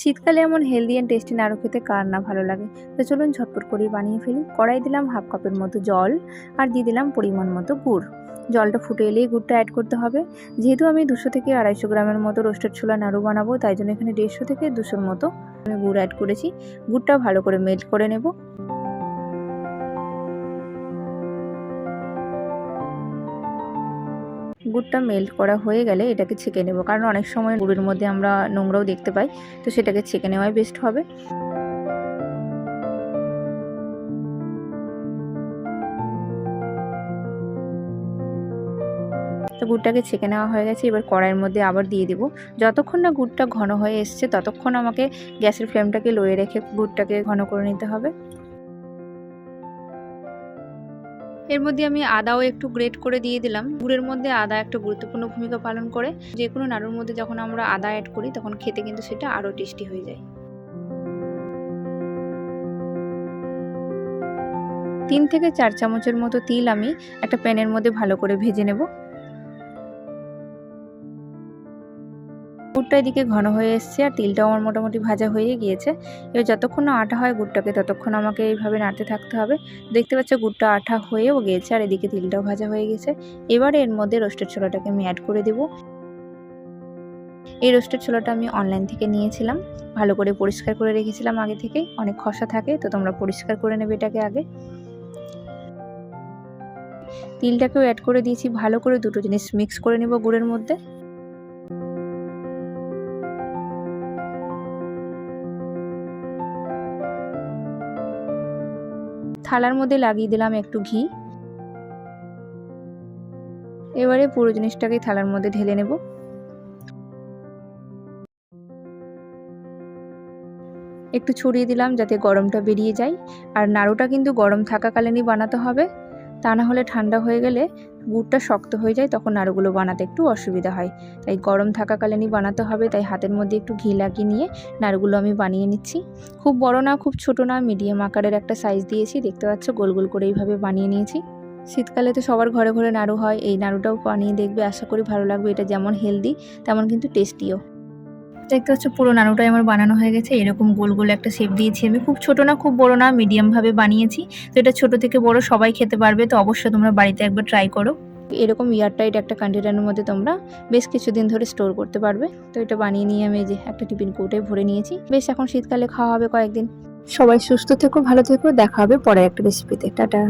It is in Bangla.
শীতকালে এমন হেলদি অ্যান্ড টেস্টি নাড়ু খেতে কার না ভালো লাগে। তো চলুন ঝটপট করে বানিয়ে ফেলি। কড়াই দিলাম হাফ কাপের মতো জল আর দিয়ে দিলাম পরিমাণ মতো গুড়। জলটা ফুটে এলেই গুড়টা অ্যাড করতে হবে। যেহেতু আমি 200 থেকে 250 গ্রামের মতো রোস্টেড ছোলা নাড়ু বানাবো, তাই জন্য এখানে 150 থেকে 200 মতো আমি গুড় অ্যাড করেছি। গুড়টা ভালো করে মেল্ট করে নেব। গুড়টা মেল্ট করা হয়ে গেলে এটাকে ছেঁকে নেব, কারণ অনেক সময় গুড়ের মধ্যে আমরা নোংরাও দেখতে পাই, তো সেটাকে ছেঁকে নেওয়াই বেস্ট হবে। তো গুড়টাকে ছেঁকে নেওয়া হয়ে গেছে। এবার কড়াইয়ের মধ্যে আবার দিয়ে দেবো। যতক্ষণ না গুড়টা ঘন হয়ে এসছে ততক্ষণ আমাকে গ্যাসের ফ্লেমটাকে লোয়ে রেখে গুড়টাকে ঘন করে নিতে হবে। এর মধ্যে আমি আদাও একটু গ্রেট করে দিয়ে দিলাম। গুড়ের মধ্যে আদা একটা গুরুত্বপূর্ণ ভূমিকা পালন করে। যে কোনো নাড়ুর মধ্যে যখন আমরা আদা অ্যাড করি তখন খেতে কিন্তু সেটা আরও টেস্টি হয়ে যায়। 3 থেকে 4 চামচের মতো তিল আমি একটা প্যানের মধ্যে ভালো করে ভেজে নেব। গুড়টা এদিকে ঘন হয়ে এসছে আর তিলটাও আমার মোটামুটি ভাজা হয়ে গিয়েছে। এবার যতক্ষণ না আঠা হয় গুড়টাকে, ততক্ষণ আমাকে এইভাবে নাড়তে থাকতে হবে। দেখতে পাচ্ছ গুড়টা আঠা হয়েও গিয়েছে আর এদিকে তিলটাও ভাজা হয়ে গেছে। এবার এর মধ্যে রোস্টেড ছোলাটাকে আমি অ্যাড করে দেব। এই রোস্টেড ছোলাটা আমি অনলাইন থেকে নিয়েছিলাম, ভালো করে পরিষ্কার করে রেখেছিলাম আগে থেকেই। অনেক খসা থাকে, তো তোমরা পরিষ্কার করে নেবে এটাকে আগে। তিলটাকেও অ্যাড করে দিয়েছি, ভালো করে দুটো জিনিস মিক্স করে নেব গুড়ের মধ্যে। থালার মধ্যে লাগিয়ে দিলাম একটু ঘি। এবারে পুরো জিনিসটাকে থালার মধ্যে ঢেলে নেব। একটু ছড়িয়ে দিলাম যাতে গরমটা বেরিয়ে যায়। আর নাড়ুটা কিন্তু গরম থাকাকালীনই বানাতে হবে, তা না হলে ঠান্ডা হয়ে গেলে গুড়টা শক্ত হয়ে যায়, তখন নাড়ুগুলো বানাতে একটু অসুবিধা হয়। তাই গরম থাকাকালীনই বানাতে হবে। তাই হাতের মধ্যে একটু ঘি লাগিয়ে নিয়ে নাড়ুগুলো আমি বানিয়ে নিচ্ছি। খুব বড় না খুব ছোট না, মিডিয়াম আকারের একটা সাইজ দিয়েছি। দেখতে পাচ্ছ গোল গোল করে এইভাবে বানিয়ে নিয়েছি। শীতকালে তো সবার ঘরে ঘরে নাড়ু হয়, এই নাড়ুটাও বানিয়ে দেখবে, আশা করি ভালো লাগবে। এটা যেমন হেলদি তেমন কিন্তু টেস্টিও। দেখতে পাচ্ছ পুরো নাড়ুটাই আমার বানানো হয়ে গেছে। এরকম গোল গোল একটা শেপ দিয়েছি আমি। খুব ছোট না খুব বড় না, মিডিয়াম ভাবে বানিয়েছি। তো এটা ছোট থেকে বড় সবাই খেতে পারবে, তো অবশ্যই তোমরা বাড়িতে একবার ট্রাই করো। এরকম এয়ারটাইট একটা কন্টেনারের মধ্যে তোমরা বেশ কিছুদিন ধরে স্টোর করতে পারবে। তো এটা বানিয়ে নিয়ে আমি এই যে একটা টিফিন কৌটোয় ভরে নিয়েছি। বেশ এখন শীতকালে খাওয়া হবে কয়েকদিন। সবাই সুস্থ থেকো, ভালো থেকো, দেখা হবে পরে একটা রেসিপিতে। টাটা।